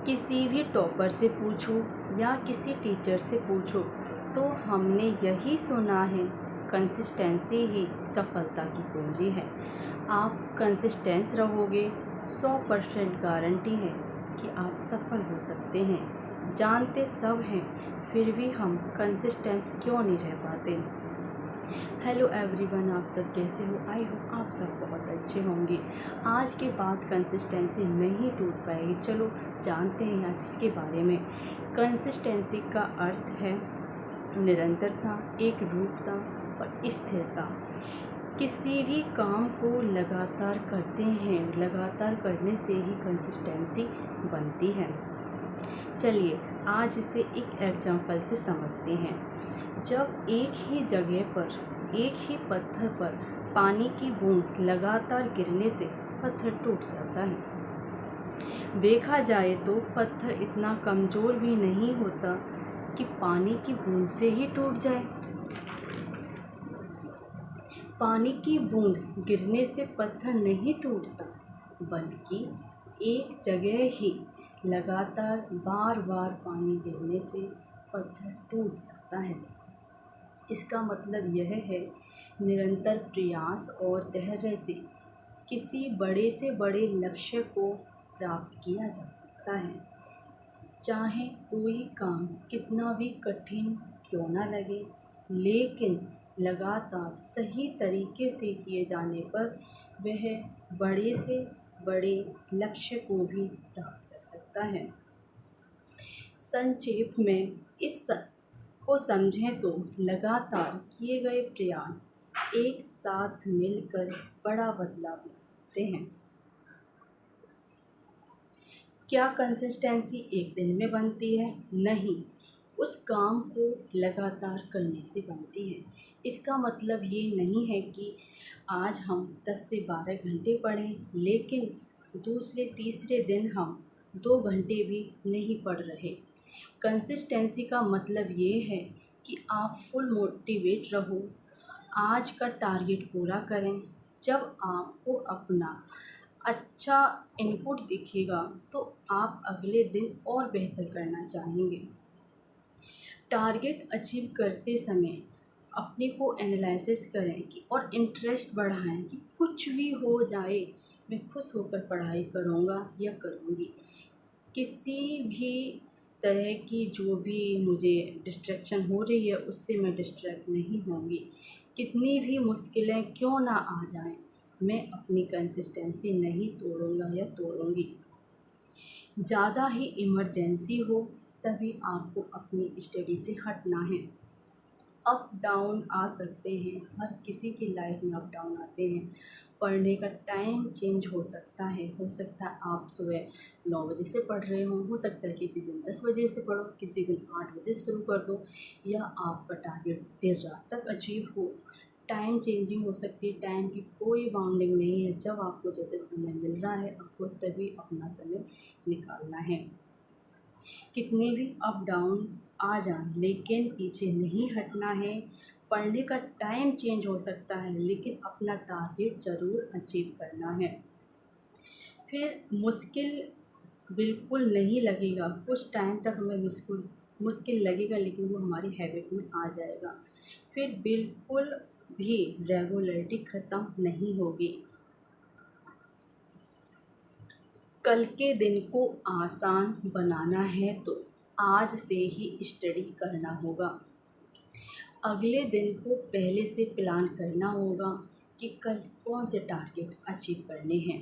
किसी भी टॉपर से पूछो या किसी टीचर से पूछो तो हमने यही सुना है, कंसिस्टेंसी ही सफलता की कुंजी है। आप कंसिस्टेंस रहोगे 100% गारंटी है कि आप सफल हो सकते हैं। जानते सब हैं फिर भी हम कंसिस्टेंस क्यों नहीं रह पाते। हेलो एवरीवन, आप सब कैसे हो? आई होप आप सब बहुत अच्छे होंगे। आज के बाद कंसिस्टेंसी नहीं टूट पाएगी। चलो जानते हैं आज इसके बारे में। कंसिस्टेंसी का अर्थ है निरंतरता, एक रूपता और स्थिरता। किसी भी काम को लगातार करते हैं, लगातार करने से ही कंसिस्टेंसी बनती है। चलिए आज इसे एक एग्जाम्पल से समझते हैं। जब एक ही जगह पर, एक ही पत्थर पर पानी की बूंद लगातार गिरने से पत्थर टूट जाता है। देखा जाए तो पत्थर इतना कमज़ोर भी नहीं होता कि पानी की बूंद से ही टूट जाए। पानी की बूंद गिरने से पत्थर नहीं टूटता, बल्कि एक जगह ही लगातार बार बार पानी गिरने से पत्थर टूट जाता है। इसका मतलब यह है, निरंतर प्रयास और धैर्य से किसी बड़े से बड़े लक्ष्य को प्राप्त किया जा सकता है। चाहे कोई काम कितना भी कठिन क्यों ना लगे, लेकिन लगातार सही तरीके से किए जाने पर वह बड़े से बड़े लक्ष्य को भी प्राप्त कर सकता है। संक्षेप में इस को समझें तो लगातार किए गए प्रयास एक साथ मिलकर बड़ा बदलाव ला सकते हैं। क्या कंसिस्टेंसी एक दिन में बनती है? नहीं, उस काम को लगातार करने से बनती है। इसका मतलब ये नहीं है कि आज हम 10 से 12 घंटे पढ़ें, लेकिन दूसरे तीसरे दिन हम 2 घंटे भी नहीं पढ़ रहे। कंसिस्टेंसी का मतलब ये है कि आप फुल मोटिवेट रहो, आज का टारगेट पूरा करें। जब आपको अपना अच्छा इनपुट दिखेगा तो आप अगले दिन और बेहतर करना चाहेंगे। टारगेट अचीव करते समय अपने को एनालिसिस करें कि और इंटरेस्ट बढ़ाएं कि कुछ भी हो जाए मैं खुश होकर पढ़ाई करूँगा या करूँगी। किसी भी तरह की जो भी मुझे डिस्ट्रैक्शन हो रही है उससे मैं डिस्ट्रैक्ट नहीं होंगी। कितनी भी मुश्किलें क्यों ना आ जाएं, मैं अपनी कंसिस्टेंसी नहीं तोड़ूंगा या तोड़ूंगी। ज़्यादा ही इमरजेंसी हो तभी आपको अपनी स्टडी से हटना है। अप डाउन आ सकते हैं, हर किसी की लाइफ में अप डाउन आते हैं। पढ़ने का टाइम चेंज हो सकता है आप सुबह 9 बजे से पढ़ रहे हो सकता है किसी दिन 10 बजे से पढ़ो, किसी दिन 8 बजे शुरू कर दो, या आपका टारगेट देर रात तक अचीव हो। टाइम चेंजिंग हो सकती है, टाइम की कोई बाउंडिंग नहीं है। जब आपको जैसे समय मिल रहा है आपको तभी अपना समय निकालना है। कितने भी अप डाउन आ जाए लेकिन पीछे नहीं हटना है। पढ़ने का टाइम चेंज हो सकता है लेकिन अपना टारगेट ज़रूर अचीव करना है। फिर मुश्किल बिल्कुल नहीं लगेगा, कुछ टाइम तक हमें मुश्किल लगेगा लेकिन वो हमारी हैबिट में आ जाएगा। फिर बिल्कुल भी रेगुलरिटी ख़त्म नहीं होगी। कल के दिन को आसान बनाना है तो आज से ही स्टडी करना होगा। अगले दिन को पहले से प्लान करना होगा कि कल कौन से टारगेट अचीव करने हैं।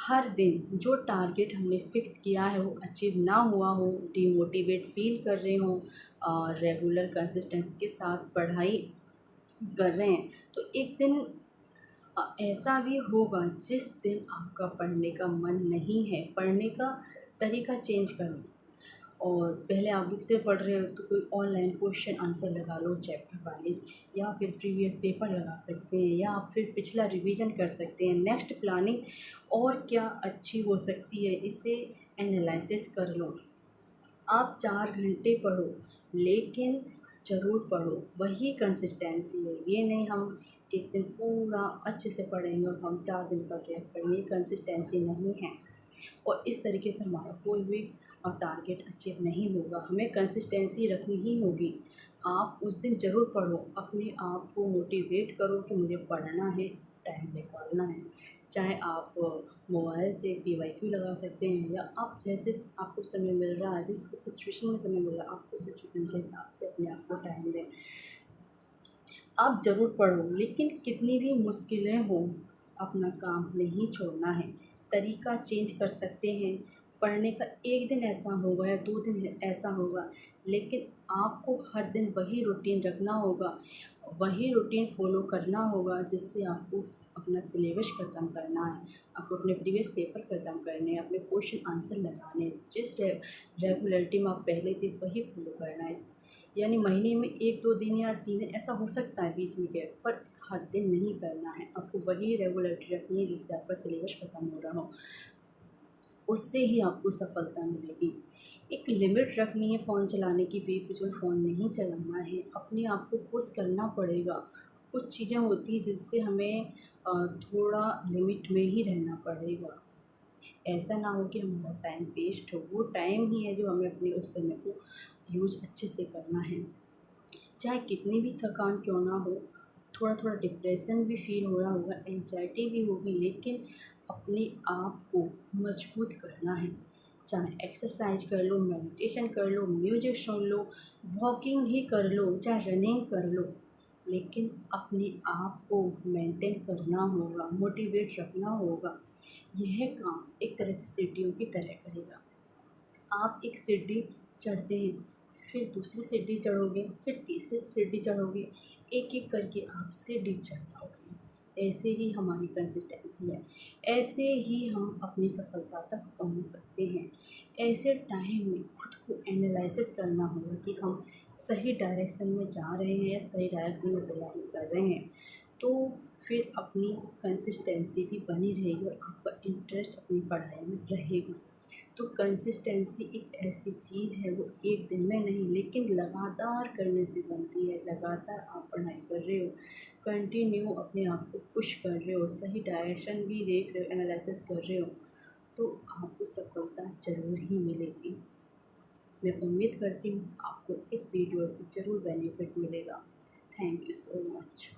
हर दिन जो टारगेट हमने फ़िक्स किया है वो अचीव ना हुआ हो, डिमोटिवेट फील कर रहे हो और रेगुलर कंसिस्टेंसी के साथ पढ़ाई कर रहे हैं तो एक दिन ऐसा भी होगा जिस दिन आपका पढ़ने का मन नहीं है। पढ़ने का तरीका चेंज करो, और पहले आप बुक से पढ़ रहे हो तो कोई ऑनलाइन क्वेश्चन आंसर लगा लो चैप्टर वाइज, या फिर प्रीवियस पेपर लगा सकते हैं, या फिर पिछला रिवीजन कर सकते हैं। नेक्स्ट प्लानिंग और क्या अच्छी हो सकती है इसे एनालिसिस कर लो। आप 4 घंटे पढ़ो लेकिन ज़रूर पढ़ो, वही कंसिस्टेंसी है। ये नहीं हम एक दिन पूरा अच्छे से पढ़ेंगे और हम 4 दिन का गैप पढ़ेंगे, कंसिस्टेंसी नहीं है। और इस तरीके से हमारा कोई भी टारगेट अचीव नहीं होगा। हमें कंसिस्टेंसी रखनी ही होगी। आप उस दिन ज़रूर पढ़ो, अपने आप को मोटिवेट करो कि मुझे पढ़ना है, टाइम निकालना है। चाहे आप मोबाइल से पीवाईक्यू लगा सकते हैं, या आप जैसे आपको समय मिल रहा है, जिस सिचुएशन में समय मिल रहा है, आप उस सिचुएशन के हिसाब से अपने आप को टाइम दें। आप ज़रूर पढ़ो, लेकिन कितनी भी मुश्किलें हों, अपना काम नहीं छोड़ना है। तरीका चेंज कर सकते हैं। पढ़ने का एक दिन ऐसा होगा या 2 दिन ऐसा होगा, लेकिन आपको हर दिन वही रूटीन रखना होगा, वही रूटीन फ़ॉलो करना होगा, जिससे आपको अपना सिलेबस ख़त्म करना है, आपको अपने प्रीवियस पेपर ख़त्म करने हैं, अपने क्वेश्चन आंसर लगाने हैं। जिस रेगुलरिटी में आप पहले थे वही फ़ॉलो करना है। यानी महीने में 1-2 दिन या 3 दिन ऐसा हो सकता है बीच में गैप, पर हर दिन नहीं करना है। आपको वही रेगुलरिटी रखनी है जिससे आपका सिलेबस ख़त्म हो रहा हो, उससे ही आपको सफलता मिलेगी। एक लिमिट रखनी है फ़ोन चलाने की, बेफिज़ूल फ़ोन नहीं चलाना है, अपने आप को पुश करना पड़ेगा। कुछ चीज़ें होती हैं जिससे हमें थोड़ा लिमिट में ही रहना पड़ेगा। ऐसा ना हो कि हमारा टाइम वेस्ट हो, वो टाइम ही है जो हमें अपने उस समय को यूज़ अच्छे से करना है। चाहे कितनी भी थकान क्यों ना हो, थोड़ा-थोड़ा डिप्रेशन भी फ़ील हो रहा होगा, एंग्ज़ायटी भी होगी, लेकिन अपने आप को मजबूत करना है। चाहे एक्सरसाइज कर लो, मेडिटेशन कर लो, म्यूज़िक सुन लो, वॉकिंग ही कर लो, चाहे रनिंग कर लो, लेकिन अपने आप को मेंटेन करना होगा, मोटिवेट रखना होगा। यह काम एक तरह से सीढ़ियों की तरह करेगा। आप एक सीढ़ी चढ़ते हैं, फिर दूसरी सीढ़ी चढ़ोगे, फिर तीसरी सीढ़ी चढ़ोगे, एक-एक करके आप सीढ़ी चढ़ जाओगे। ऐसे ही हमारी कंसिस्टेंसी है, ऐसे ही हम अपनी सफलता तक पहुँच सकते हैं। ऐसे टाइम में खुद को एनालाइसिस करना होगा कि हम सही डायरेक्शन में जा रहे हैं या सही डायरेक्शन में तैयारी कर रहे हैं। तो फिर अपनी कंसिस्टेंसी भी बनी रहेगी और आपका इंटरेस्ट अपनी पढ़ाई में रहेगा। तो कंसिस्टेंसी एक ऐसी चीज़ है, वो एक दिन में नहीं, लेकिन लगातार करने से बनती है। लगातार आप पढ़ाई कर रहे हो, कंटिन्यू अपने आप को पुश कर रहे हो, सही डायरेक्शन भी देख रहे हो, एनालिसिस कर रहे हो, तो आपको सफलता ज़रूर ही मिलेगी। मैं उम्मीद करती हूँ आपको इस वीडियो से ज़रूर बेनिफिट मिलेगा। Thank you so much.